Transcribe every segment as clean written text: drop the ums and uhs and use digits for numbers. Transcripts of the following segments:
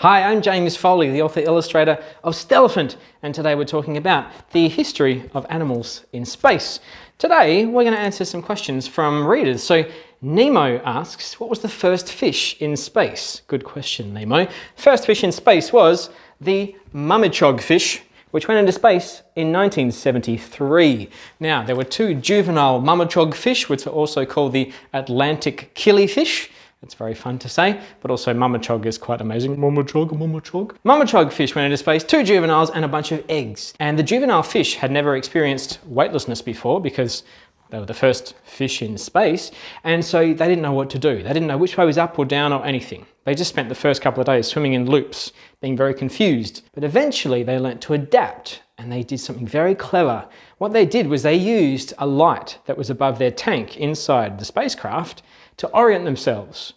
Hi, I'm James Foley, the author-illustrator of Stellarphant, and today we're talking about the history of animals in space. Today we're going to answer some questions from readers. So Nemo asks, what was the first fish in space? Good question, Nemo. First fish in space was the mummichog fish, which went into space in 1973. Now, there were two juvenile mummichog fish, which are also called the Atlantic killifish. It's very fun to say, but also mummichog is quite amazing. Mummichog, mummichog. Mummichog fish went into space, two juveniles and a bunch of eggs. And the juvenile fish had never experienced weightlessness before because they were the first fish in space, and so they didn't know what to do. They didn't know which way was up or down or anything. They just spent the first couple of days swimming in loops, being very confused. But eventually they learnt to adapt, and they did something very clever. What they did was they used a light that was above their tank inside the spacecraft to orient themselves.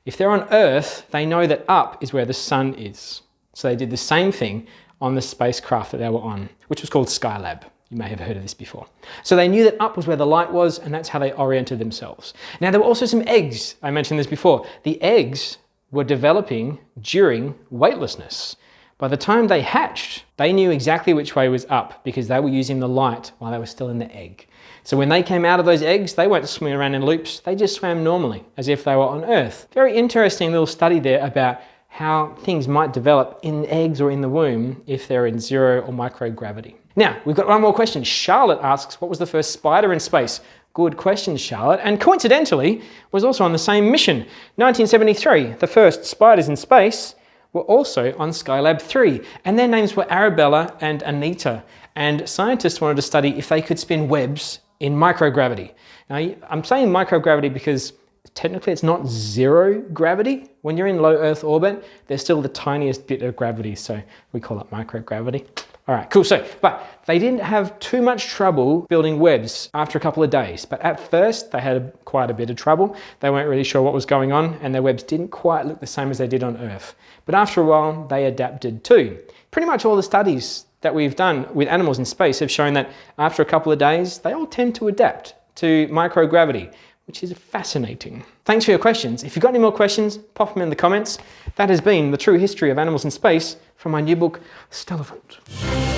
If they're on Earth, they know that up is where the sun is. So they did the same thing on the spacecraft that they were on, which was called Skylab. You may have heard of this before. So they knew that up was where the light was, and that's how they oriented themselves. Now, there were also some eggs. I mentioned this before. The eggs were developing during weightlessness. By the time they hatched, they knew exactly which way was up because they were using the light while they were still in the egg. So when they came out of those eggs, they weren't swimming around in loops. They just swam normally, as if they were on Earth. Very interesting little study there about how things might develop in eggs or in the womb if they're in zero or microgravity. Now, we've got one more question. Charlotte asks, what was the first spider in space? Good question, Charlotte. And coincidentally, was also on the same mission. 1973, the first spiders in space were also on Skylab 3, and their names were Arabella and Anita. And scientists wanted to study if they could spin webs in microgravity. Now, I'm saying microgravity because technically it's not zero gravity. When you're in low Earth orbit, there's still the tiniest bit of gravity, so we call it microgravity. All right, cool. But they didn't have too much trouble building webs after a couple of days. But at first, they had quite a bit of trouble. They weren't really sure what was going on, and their webs didn't quite look the same as they did on Earth. But after a while, they adapted too. Pretty much all the studies that we've done with animals in space have shown that after a couple of days, they all tend to adapt to microgravity, which is fascinating. Thanks for your questions. If you've got any more questions, pop them in the comments. That has been the true history of animals in space from my new book, Stellarphant.